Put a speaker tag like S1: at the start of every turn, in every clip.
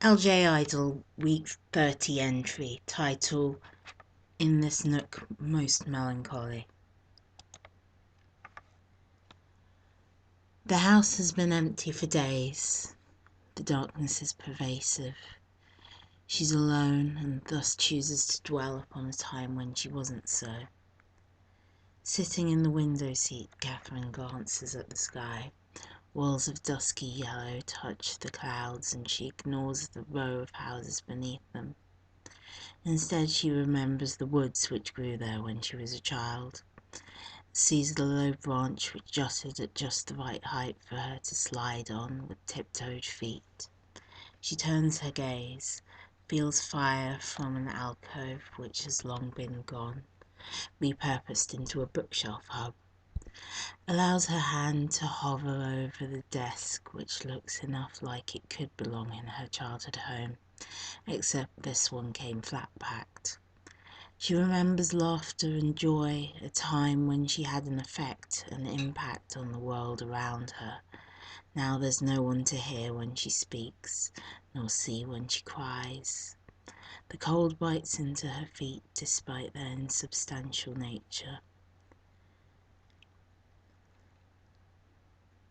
S1: LJ Idol Week 30 entry, title In This Nook Most Melancholy. The house has been empty for days. The darkness is pervasive. She's alone and thus chooses to dwell upon a time when she wasn't so. Sitting in the window seat, Catherine glances at the sky. Walls of dusky yellow touch the clouds and she ignores the row of houses beneath them. Instead, she remembers the woods which grew there when she was a child, sees the low branch which jutted at just the right height for her to slide on with tiptoed feet. She turns her gaze, feels fire from an alcove which has long been gone, repurposed into a bookshelf hub, allows her hand to hover over the desk which looks enough like it could belong in her childhood home, except this one came flat-packed. She remembers laughter and joy, a time when she had an effect, an impact on the world around her. Now there's no one to hear when she speaks, nor see when she cries. The cold bites into her feet despite their insubstantial nature.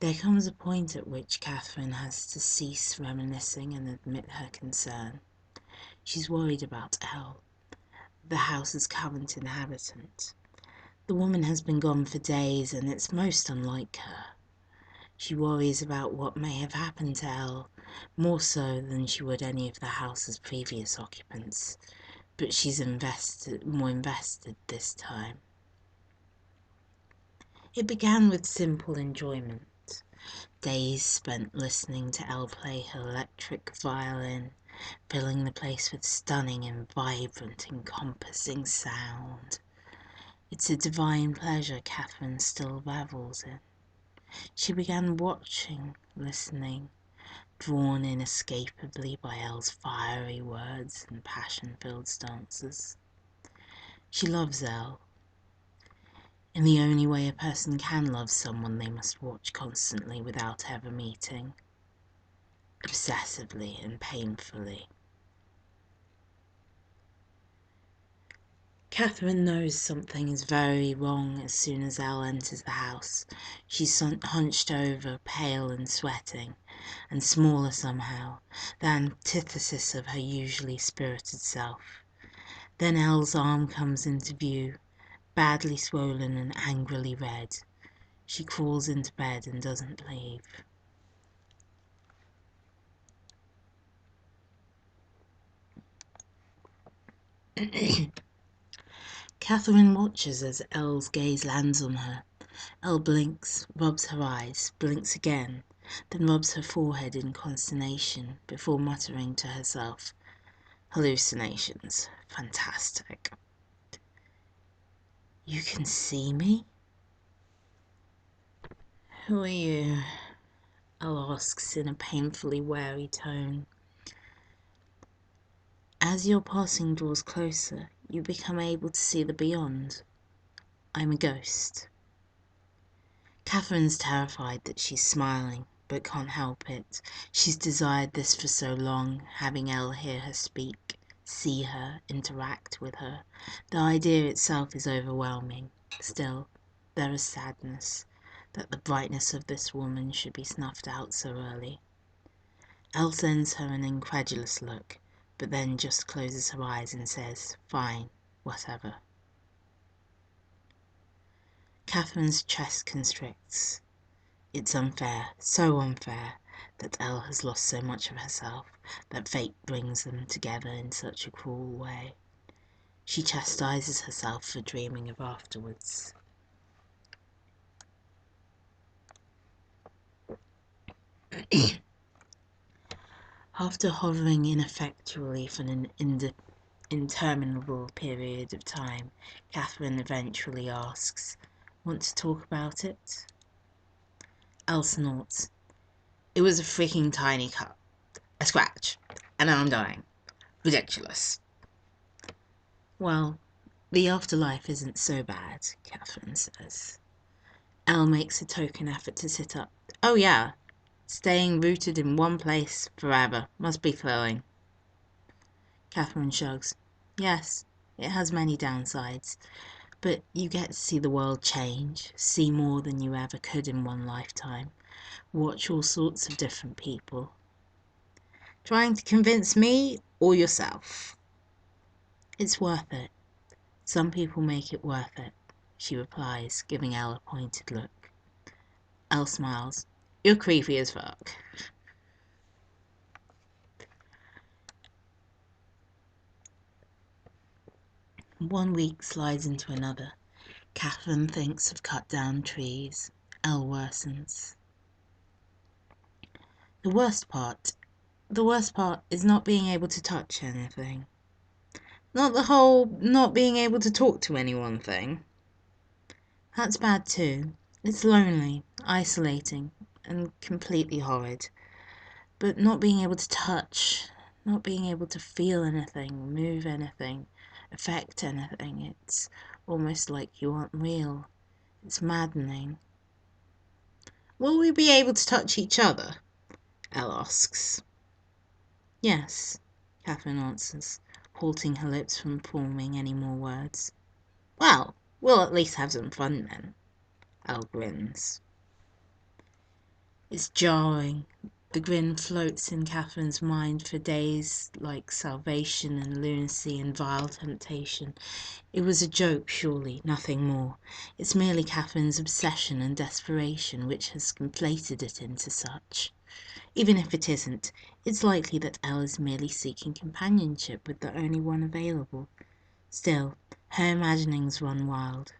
S1: There comes a point at which Catherine has to cease reminiscing and admit her concern. She's worried about Elle, the house's current inhabitant. The woman has been gone for days and it's most unlike her. She worries about what may have happened to Elle, more so than she would any of the house's previous occupants, but she's more invested this time. It began with simple enjoyment. Days spent listening to Elle play her electric violin, filling the place with stunning and vibrant, encompassing sound. It's a divine pleasure Catherine still revels in. She began watching, listening, drawn inescapably by Elle's fiery words and passion-filled stances. She loves Elle. In the only way a person can love someone they must watch constantly without ever meeting. Obsessively and painfully. Catherine knows something is very wrong as soon as Elle enters the house. She's hunched over, pale and sweating, and smaller somehow, the antithesis of her usually spirited self. Then Elle's arm comes into view, badly swollen and angrily red. She crawls into bed and doesn't leave. Catherine watches as Elle's gaze lands on her. Elle blinks, rubs her eyes, blinks again, then rubs her forehead in consternation before muttering to herself, "Hallucinations. Fantastic." "You can see me?" "Who are you?" Elle asks in a painfully wary tone. As your passing draws closer, you become able to see the beyond. I'm a ghost. Catherine's terrified that she's smiling, but can't help it. She's desired this for so long, having Elle hear her speak, see her, interact with her. The idea itself is overwhelming. Still, there is sadness that the brightness of this woman should be snuffed out so early. Elle sends her an incredulous look, but then just closes her eyes and says, "Fine, whatever." Catherine's chest constricts. It's unfair, so unfair, that Elle has lost so much of herself, that fate brings them together in such a cruel way. She chastises herself for dreaming of afterwards. After hovering ineffectually for an interminable period of time, Catherine eventually asks, "Want to talk about it?" Elle snorts. "It was a freaking tiny cut. A scratch. And now I'm dying. Ridiculous." "Well, the afterlife isn't so bad," Catherine says. Elle makes a token effort to sit up. "Oh yeah, Staying rooted in one place forever must be thrilling. Catherine shrugs. Yes, it has many downsides, but you get to see the world change, see more than you ever could in one lifetime, watch all sorts of different people. Trying to convince me or yourself? It's worth it. Some people make it worth it, she replies, giving Elle a pointed look. Elle smiles. You're creepy as fuck. One week slides into another. Catherine thinks of cut down trees. Elle worsens. The worst part is not being able to touch anything. Not the whole not being able to talk to anyone thing. That's bad too. It's lonely, isolating, and completely horrid. But not being able to touch, not being able to feel anything, move anything, affect anything, it's almost like you aren't real. It's maddening. Will we be able to touch each other? Elle asks. Yes, Catherine answers, halting her lips from forming any more words. Well, we'll at least have some fun then. Elle grins. It's jarring. The grin floats in Catherine's mind for days like salvation and lunacy and vile temptation. It was a joke, surely, nothing more. It's merely Catherine's obsession and desperation which has conflated it into such. Even if it isn't, it's likely that Elle is merely seeking companionship with the only one available. Still, her imaginings run wild.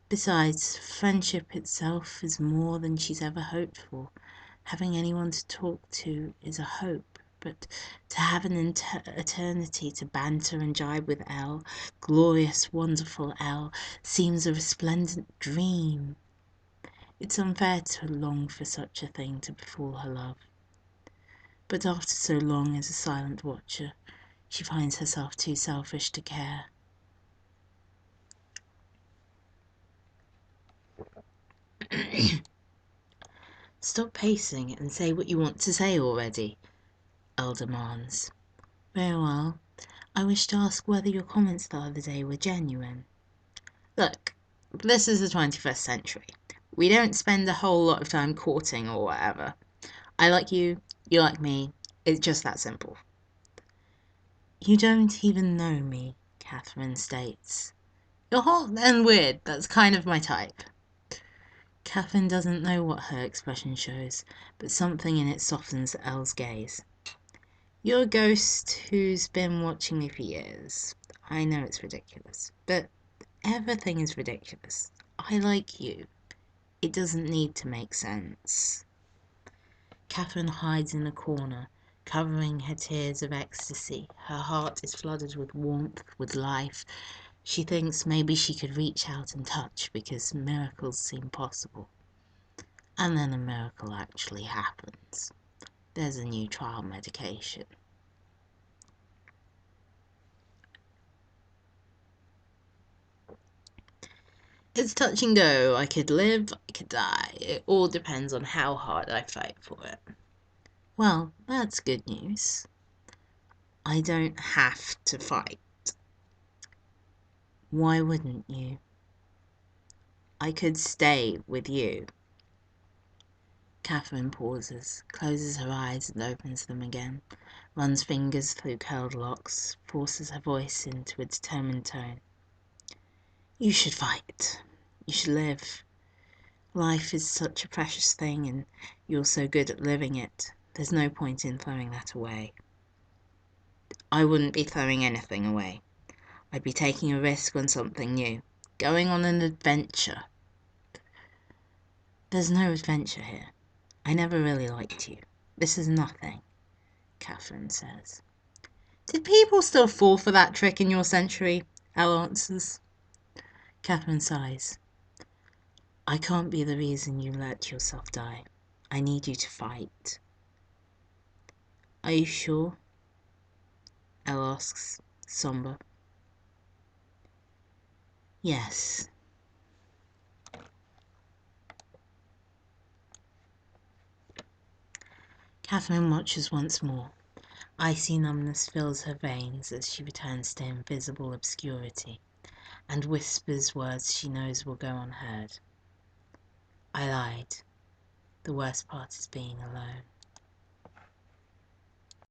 S1: Besides, friendship itself is more than she's ever hoped for. Having anyone to talk to is a hope, but to have an eternity to banter and jibe with Elle, glorious, wonderful Elle, seems a resplendent dream. It's unfair to long for such a thing to befall her love. But after so long as a silent watcher, she finds herself too selfish to care. Stop pacing and say what you want to say already, Elle demands. Very well. I wish to ask whether your comments the other day were genuine. Look, this is the 21st century. We don't spend a whole lot of time courting or whatever. I like you like me. It's just that simple. You don't even know me, Catherine states. You're hot and weird. That's kind of my type. Catherine doesn't know what her expression shows, but something in it softens Elle's gaze. You're a ghost who's been watching me for years. I know it's ridiculous, but everything is ridiculous. I like you. It doesn't need to make sense. Catherine hides in a corner, covering her tears of ecstasy. Her heart is flooded with warmth, with life. She thinks maybe she could reach out and touch because miracles seem possible. And then a miracle actually happens. There's a new trial medication. It's touch and go. I could live, I could die. It all depends on how hard I fight for it. Well, that's good news. I don't have to fight. Why wouldn't you? I could stay with you. Catherine pauses, closes her eyes and opens them again, runs fingers through curled locks, forces her voice into a determined tone. You should fight. You should live. Life is such a precious thing and you're so good at living it. There's no point in throwing that away. I wouldn't be throwing anything away. I'd be taking a risk on something new. Going on an adventure. There's no adventure here. I never really liked you. This is nothing, Catherine says. Did people still fall for that trick in your century? Elle answers. Catherine sighs. I can't be the reason you let yourself die. I need you to fight. Are you sure? Elle asks, somber. Yes. Catherine watches once more. Icy numbness fills her veins as she returns to invisible obscurity, and whispers words she knows will go unheard. I lied. The worst part is being alone.